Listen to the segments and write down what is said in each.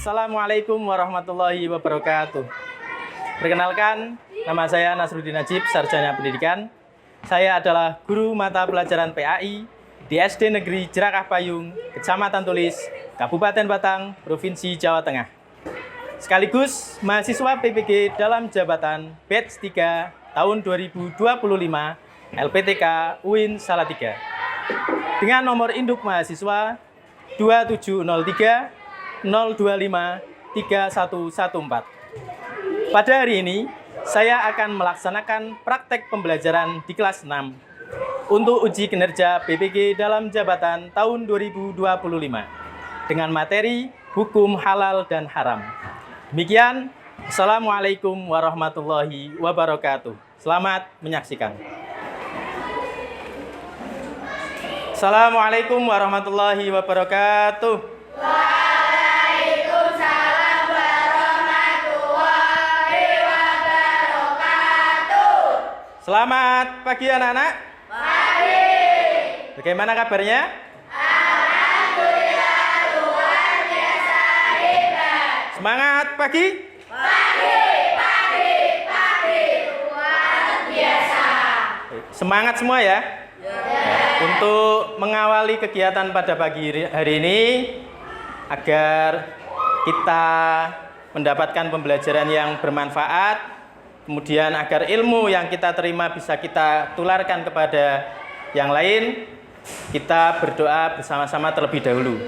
Assalamualaikum warahmatullahi wabarakatuh. Perkenalkan, nama saya Nasruddin Najib, Sarjana Pendidikan. Saya adalah guru mata pelajaran PAI di SD Negeri Jerakah Payung, Kecamatan Tulis, Kabupaten Batang, Provinsi Jawa Tengah. Sekaligus mahasiswa PPG dalam jabatan batch 3 tahun 2025 LPTK UIN Salatiga. Dengan nomor induk mahasiswa 2703 025 3114. Pada hari ini, saya akan melaksanakan praktek pembelajaran di kelas 6 untuk uji kinerja PPG dalam jabatan tahun 2025 dengan materi hukum halal dan haram. Demikian, Assalamualaikum warahmatullahi wabarakatuh. Selamat menyaksikan. Assalamualaikum warahmatullahi wabarakatuh. Waalaikumsalam warahmatullahi wabarakatuh. Selamat pagi anak-anak. Pagi. Bagaimana kabarnya? Alhamdulillah luar biasa hebat. Semangat pagi. Pagi luar biasa. Semangat semua ya. Untuk mengawali kegiatan pada pagi hari ini agar kita mendapatkan pembelajaran yang bermanfaat, kemudian agar ilmu yang kita terima bisa kita tularkan kepada yang lain, kita berdoa bersama-sama terlebih dahulu.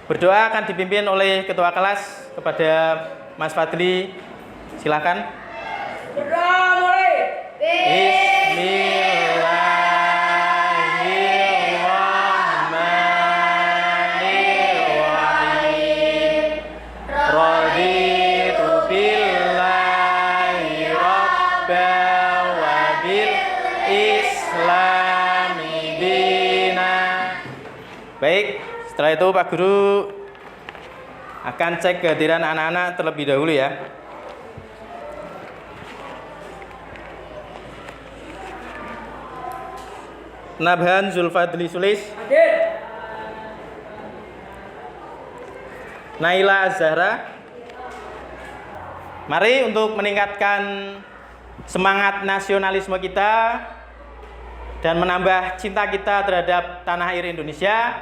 Berdoa akan dipimpin oleh ketua kelas kepada Mas Fadli. Silakan. Berdoa mulai. Bismillahirrahmanirrahim. Raditu billahi rabban wa bil islami dina. Baik, setelah itu Pak Guru akan cek kehadiran anak-anak terlebih dahulu ya. Nabhan Zulfadli Sulis. Hadir. Naila Azhara. Mari untuk meningkatkan semangat nasionalisme kita dan menambah cinta kita terhadap tanah air Indonesia,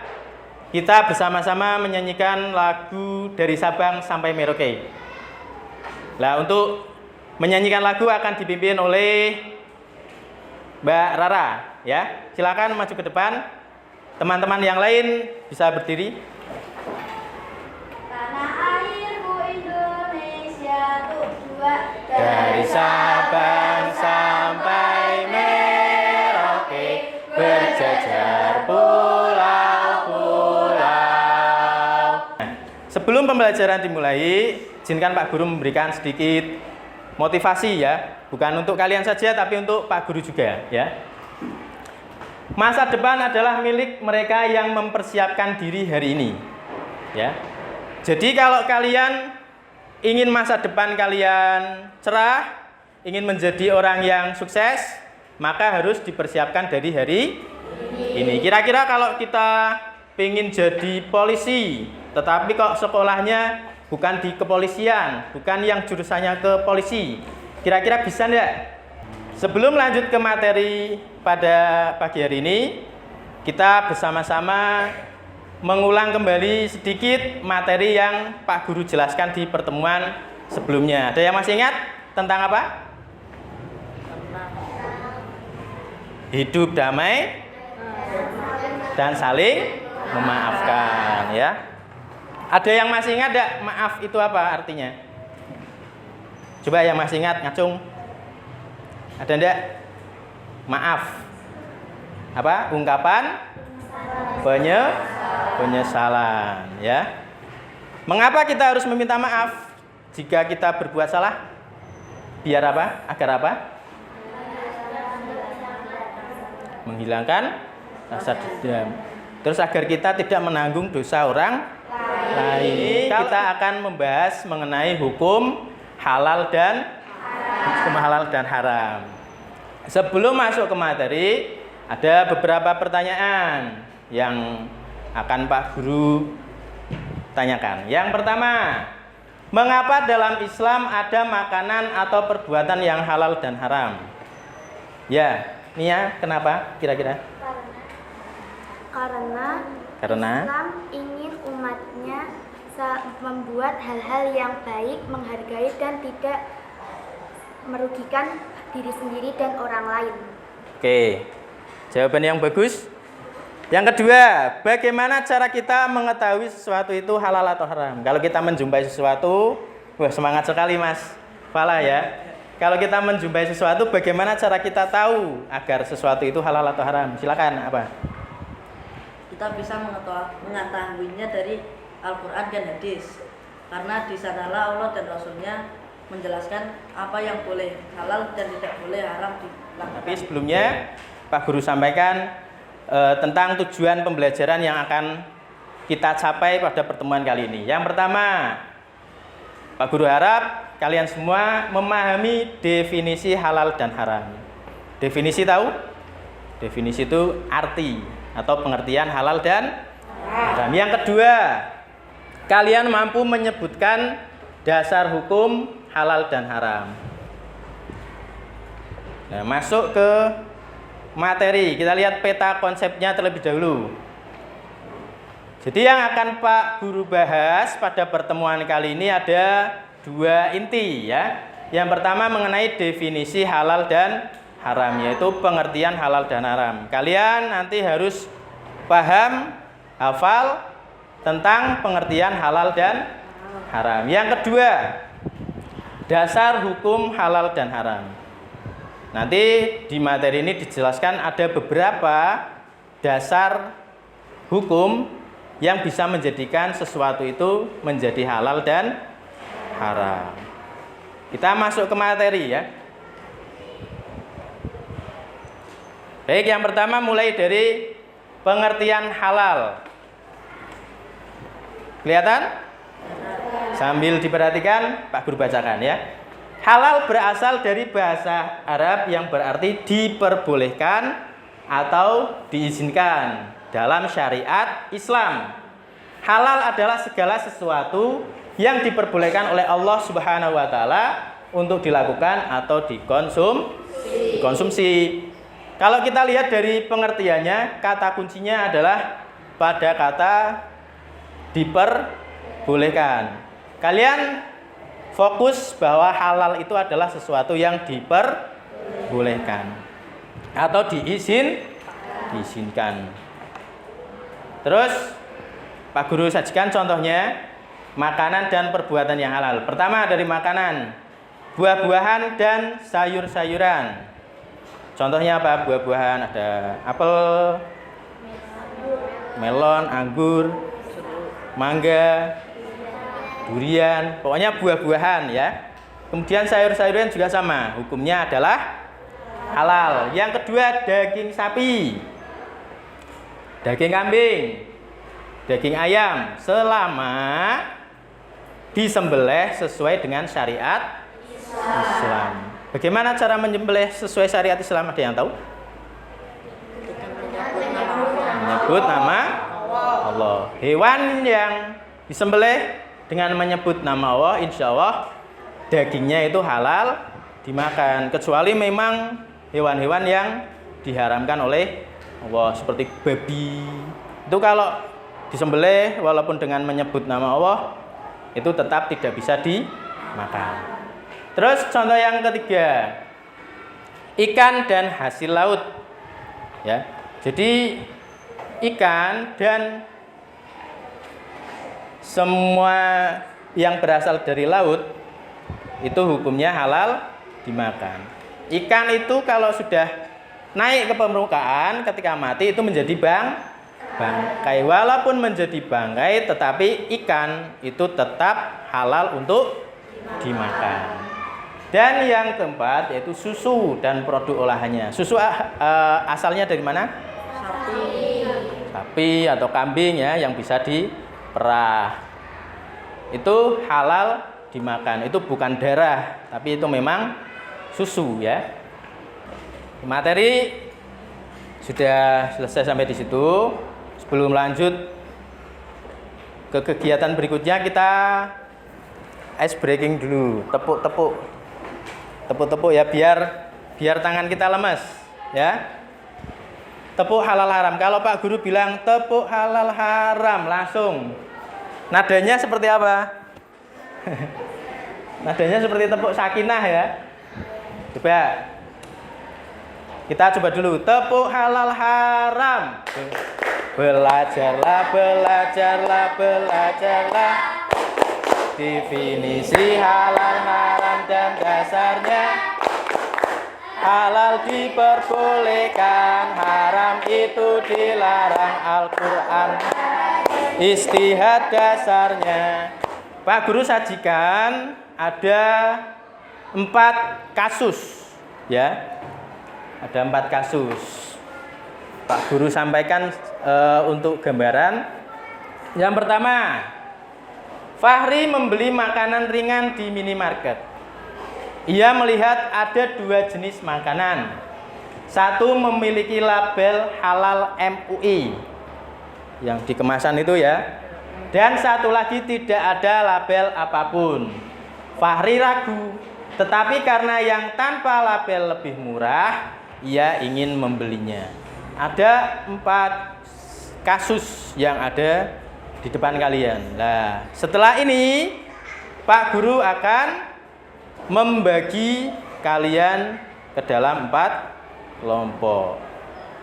kita bersama-sama menyanyikan lagu dari Sabang sampai Merauke. Nah, untuk menyanyikan lagu akan dipimpin oleh Mbak Rara, ya. Silakan maju ke depan. Teman-teman yang lain bisa berdiri. Tanah airku Indonesia tuh dua Dari Sabang sampai Merauke, berjajar pulau-pulau. Sebelum pembelajaran dimulai, izinkan Pak Guru memberikan sedikit motivasi ya, bukan untuk kalian saja tapi untuk Pak Guru juga ya. Masa depan adalah milik mereka yang mempersiapkan diri hari ini ya. Jadi kalau kalian ingin masa depan kalian cerah, ingin menjadi orang yang sukses, maka harus dipersiapkan dari hari ini. Kira-kira kalau kita ingin jadi polisi, tetapi kok sekolahnya bukan di kepolisian, bukan yang jurusannya ke polisi, kira-kira bisa enggak? Sebelum lanjut ke materi pada pagi hari ini, kita bersama-sama mengulang kembali sedikit materi yang Pak Guru jelaskan di pertemuan sebelumnya. Ada yang masih ingat tentang apa? Hidup damai dan saling memaafkan ya. Ada yang masih ingat enggak maaf itu apa artinya? Coba yang masih ingat ngacung. Ada enggak? Maaf. Apa? Ungkapan penyesalan ya. Mengapa kita harus meminta maaf jika kita berbuat salah? Biar apa? Agar apa? Menghilangkan rasa dendam. Terus agar kita tidak menanggung dosa orang lain. Kita akan membahas mengenai hukum halal dan haram. Sebelum masuk ke materi, ada beberapa pertanyaan yang akan Pak Guru tanyakan. Yang pertama, Mengapa dalam Islam ada makanan atau perbuatan yang halal dan haram? Ya, Nia, kenapa kira-kira? Karena Islam ingin umatnya membuat hal-hal yang baik, menghargai dan tidak merugikan diri sendiri dan orang lain. Oke, jawaban yang bagus. Yang kedua, bagaimana cara kita mengetahui sesuatu itu halal atau haram? Kalau kita menjumpai sesuatu, wah semangat sekali Mas Fala ya. Kalau kita menjumpai sesuatu, bagaimana cara kita tahu agar sesuatu itu halal atau haram? Silakan, apa? Kita bisa mengetahuinya dari Al-Quran dan hadis, karena di sanalah Allah dan Rasulnya menjelaskan apa yang boleh halal dan tidak boleh haram dilakukan. Tapi sebelumnya Pak Guru sampaikan tentang tujuan pembelajaran yang akan kita capai pada pertemuan kali ini. Yang pertama, Pak Guru harap kalian semua memahami definisi halal dan haram. Definisi tahu? Definisi itu arti atau pengertian halal dan haram. Yang kedua, kalian mampu menyebutkan dasar hukum halal dan haram. Nah, masuk ke materi, kita lihat peta konsepnya terlebih dahulu. Jadi yang akan Pak Guru bahas pada pertemuan kali ini ada dua inti ya. Yang pertama mengenai definisi halal dan haram, yaitu pengertian halal dan haram. Kalian nanti harus paham, hafal tentang pengertian halal dan haram. Yang kedua, dasar hukum halal dan haram. Nanti di materi ini dijelaskan ada beberapa dasar hukum yang bisa menjadikan sesuatu itu menjadi halal dan haram. Kita masuk ke materi ya. Baik, yang pertama mulai dari pengertian halal. Kelihatan? Sambil diperhatikan, Pak Guru bacakan ya. Halal berasal dari bahasa Arab yang berarti diperbolehkan atau diizinkan dalam syariat Islam. Halal adalah segala sesuatu yang diperbolehkan oleh Allah Subhanahu wa taala untuk dilakukan atau dikonsumsi. Kalau kita lihat dari pengertiannya, kata kuncinya adalah pada kata diperbolehkan. Kalian fokus bahwa halal itu adalah sesuatu yang diperbolehkan atau diizinkan. Terus Pak Guru sajikan contohnya makanan dan perbuatan yang halal. Pertama dari makanan, buah-buahan dan sayur-sayuran. Contohnya apa? Buah-buahan ada apel, melon, anggur, mangga, durian, pokoknya buah-buahan ya. Kemudian sayur-sayuran juga sama, hukumnya adalah halal. Yang kedua daging sapi, daging kambing, daging ayam, selama disembelih sesuai dengan syariat Islam. Bagaimana cara menyembelih sesuai syariat Islam? Ada yang tahu? Menyebut nama Allah. Hewan yang disembelih dengan menyebut nama Allah, insya Allah dagingnya itu halal dimakan, kecuali memang hewan-hewan yang diharamkan oleh Allah seperti babi. Itu kalau disembelih walaupun dengan menyebut nama Allah itu tetap tidak bisa dimakan. Terus contoh yang ketiga, ikan dan hasil laut ya. Jadi ikan dan semua yang berasal dari laut itu hukumnya halal dimakan. Ikan itu kalau sudah naik ke permukaan ketika mati itu menjadi bangkai. Walaupun menjadi bangkai tetapi ikan itu tetap halal untuk dimakan. Dan yang keempat yaitu susu dan produk olahannya. Susu asalnya dari mana? Sapi atau kambing ya yang bisa diperah. Itu halal dimakan. Itu bukan darah, tapi itu memang susu ya. Materi sudah selesai sampai di situ. Sebelum lanjut ke kegiatan berikutnya, kita ice breaking dulu, tepuk-tepuk. Tepuk-tepuk ya biar tangan kita lemas, ya. Tepuk halal haram. Kalau Pak Guru bilang tepuk halal haram, langsung nadanya seperti apa? Nadanya seperti tepuk sakinah ya. Coba kita coba dulu, tepuk halal haram. Belajarlah, belajarlah, belajarlah definisi halal haram dan dasarnya. Halal diperbolehkan, haram itu dilarang, Al-Quran istihad dasarnya. Pak Guru sajikan ada 4 kasus, ya. Ada 4 kasus. Pak Guru sampaikan untuk gambaran. Yang pertama, Fahri membeli makanan ringan di minimarket. Ia melihat ada 2 jenis makanan. Satu memiliki label halal MUI yang di kemasan itu ya. Dan satu lagi tidak ada label apapun. Fahri ragu, tetapi karena yang tanpa label lebih murah, ia ingin membelinya. Ada 4 kasus yang ada di depan kalian. Nah, setelah ini Pak Guru akan membagi kalian ke dalam 4 kelompok.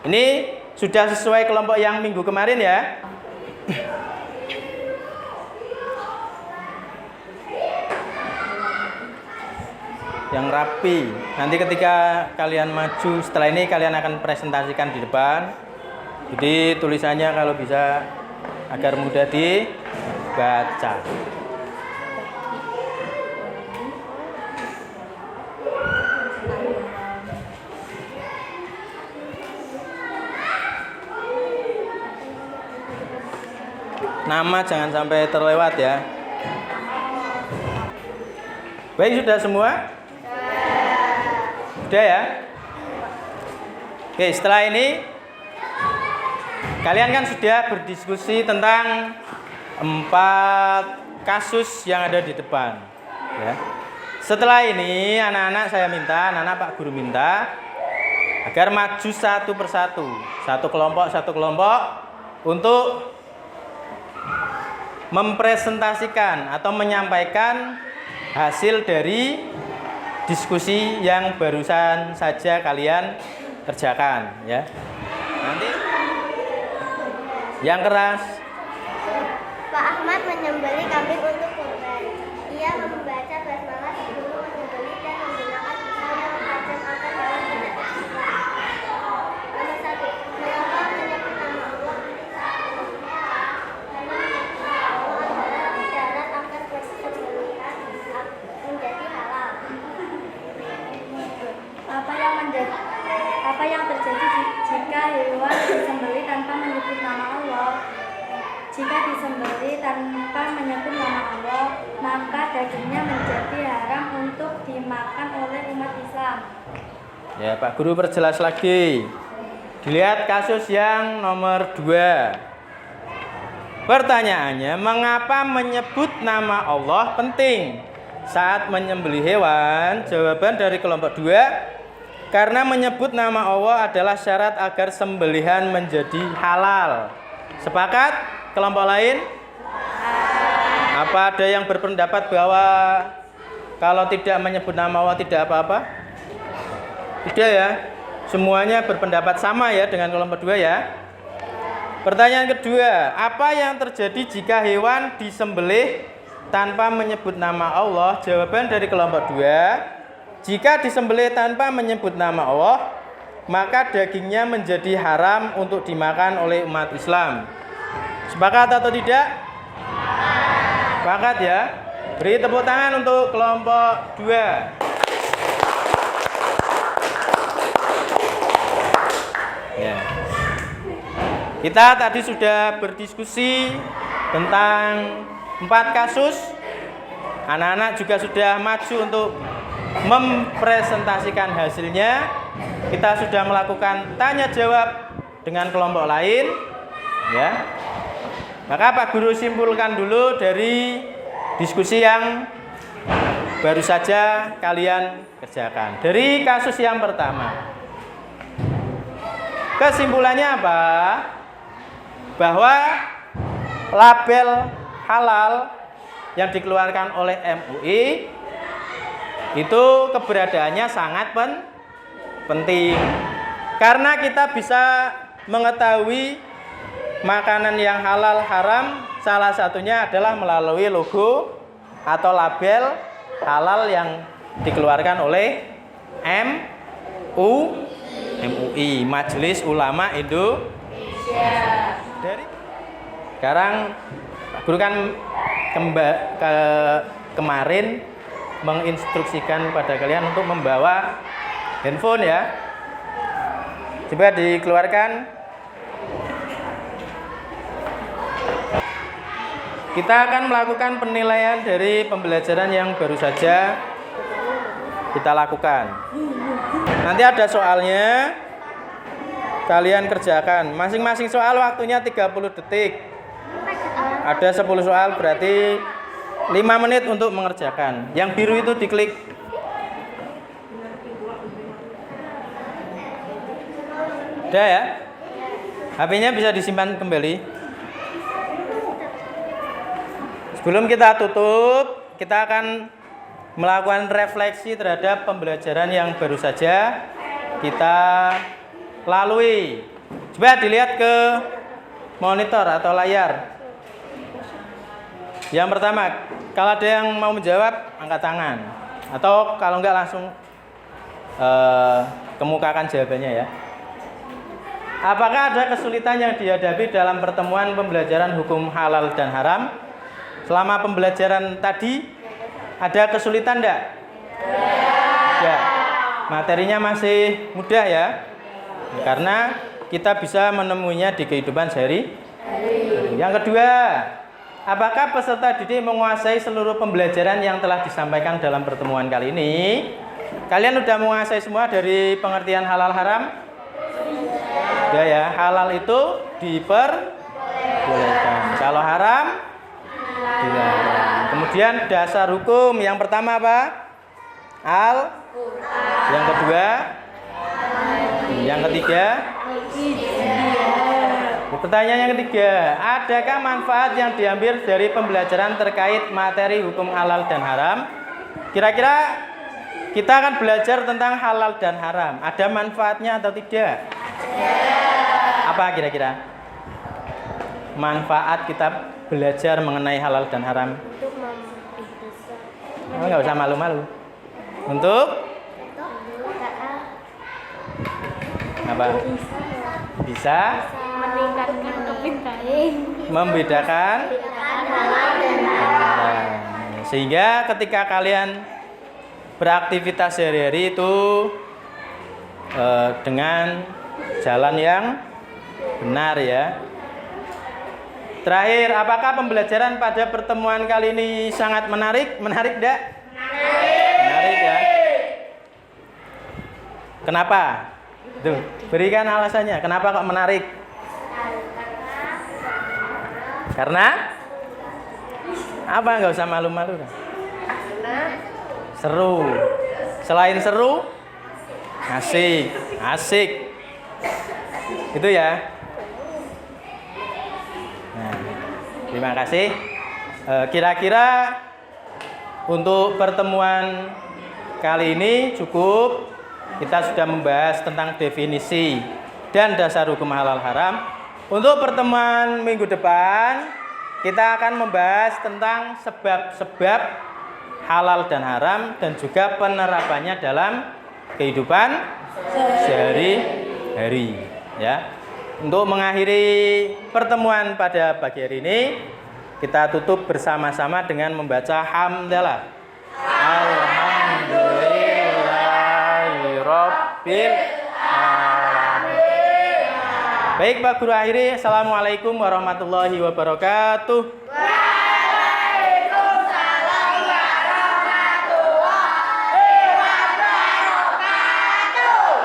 Ini sudah sesuai kelompok yang minggu kemarin ya. Yang rapi. Nanti ketika kalian maju setelah ini kalian akan presentasikan di depan. Jadi tulisannya kalau bisa agar mudah dibaca. Nama jangan sampai terlewat ya. Baik, sudah semua? Sudah ya? Oke, setelah ini kalian kan sudah berdiskusi tentang 4 kasus yang ada di depan ya. Setelah ini anak-anak saya minta, anak-anak Pak Guru minta agar maju satu persatu, satu kelompok untuk mempresentasikan atau menyampaikan hasil dari diskusi yang barusan saja kalian kerjakan ya. Nanti yang keras. Pak Ahmad menyembelih kambing untuk kurban. Ia membaca basmalah sebelum menyembelih dan menggunakan pisau yang tajam agar hewan tidak tersiksa. Nomor 1. Mengapa menyebut nama Allah saat menyembelih? Karena menyebut nama Allah adalah syarat agar persembelihan menjadi halal. Apa yang terjadi jika hewan disembelih tanpa menyebut nama Allah? Jika disembelih tanpa menyebut nama Allah, maka dagingnya menjadi haram untuk dimakan oleh umat Islam. Ya, Pak Guru perjelas lagi. Dilihat kasus yang nomor 2. Pertanyaannya, mengapa menyebut nama Allah penting saat menyembelih hewan? Jawaban dari kelompok 2, karena menyebut nama Allah adalah syarat agar sembelihan menjadi halal. Sepakat? Kelompok lain? Apa ada yang berpendapat bahwa kalau tidak menyebut nama Allah tidak apa-apa? Tidak ya? Semuanya berpendapat sama ya dengan kelompok 2 ya? Pertanyaan kedua, apa yang terjadi jika hewan disembelih tanpa menyebut nama Allah? Jawaban dari kelompok 2, jika disembelih tanpa menyebut nama Allah, maka dagingnya menjadi haram untuk dimakan oleh umat Islam. Sepakat atau tidak? Sepakat ya. Beri tepuk tangan untuk kelompok 2. Ya. Kita tadi sudah berdiskusi tentang 4 kasus. Anak-anak juga sudah maju untuk mempresentasikan hasilnya. Kita sudah melakukan tanya jawab dengan kelompok lain ya. Maka Pak Guru simpulkan dulu dari diskusi yang baru saja kalian kerjakan. Dari kasus yang pertama, kesimpulannya apa? Bahwa label halal yang dikeluarkan oleh MUI itu keberadaannya sangat penting. Karena kita bisa mengetahui makanan yang halal haram, salah satunya adalah melalui logo atau label halal yang dikeluarkan oleh MUI, Majelis Ulama Indonesia. Sekarang guru kan kemarin menginstruksikan pada kalian untuk membawa handphone ya. Coba dikeluarkan. Kita akan melakukan penilaian dari pembelajaran yang baru saja kita lakukan. Nanti ada soalnya, kalian kerjakan. Masing-masing soal waktunya 30 detik. Ada 10 soal, berarti 5 menit untuk mengerjakan. Yang biru itu diklik. Udah ya? HP-nya bisa disimpan kembali. Sebelum kita tutup, kita akan melakukan refleksi terhadap pembelajaran yang baru saja kita lalui. Coba dilihat ke monitor atau layar. Yang pertama, kalau ada yang mau menjawab, angkat tangan. Atau kalau enggak langsung kemukakan jawabannya ya. Apakah ada kesulitan yang dihadapi dalam pertemuan pembelajaran hukum halal dan haram? Selama pembelajaran tadi, ada kesulitan enggak? Ya. Materinya masih mudah ya. Karena kita bisa menemuinya di kehidupan sehari-hari. Yang kedua, apakah peserta didik menguasai seluruh pembelajaran yang telah disampaikan dalam pertemuan kali ini? Kalian sudah menguasai semua dari pengertian halal haram? Sudah ya, halal itu diperbolehkan. Kalau haram, dilarang. Kemudian dasar hukum yang pertama apa? Yang kedua? Yang ketiga? Pertanyaan yang ketiga, adakah manfaat yang diambil dari pembelajaran terkait materi hukum halal dan haram? Kira-kira kita akan belajar tentang halal dan haram. Ada manfaatnya atau tidak? Apa kira-kira? Manfaat kita belajar mengenai halal dan haram. Nggak usah malu-malu. Untuk? Apa? Bisa? Meningkatkan kepintaran. Membedakan halal dan haram. Sehingga ketika kalian beraktivitas sehari-hari itu dengan jalan yang benar ya. Terakhir, apakah pembelajaran pada pertemuan kali ini sangat menarik? Menarik enggak? Menarik ya. Kenapa? Tuh, berikan alasannya. Kenapa kok menarik? Karena apa? Nggak usah malu-malu. Seru. Selain seru, asik. Itu ya. Nah, terima kasih. Kira-kira untuk pertemuan kali ini cukup. Kita sudah membahas tentang definisi dan dasar hukum halal haram. Untuk pertemuan minggu depan, kita akan membahas tentang sebab-sebab halal dan haram dan juga penerapannya dalam kehidupan sehari-hari ya. Untuk mengakhiri pertemuan pada pagi hari ini, kita tutup bersama-sama dengan membaca hamdalah. Alhamdulillahirabbil alamin. Baik Pak Guru akhiri, assalamualaikum warahmatullahi wabarakatuh.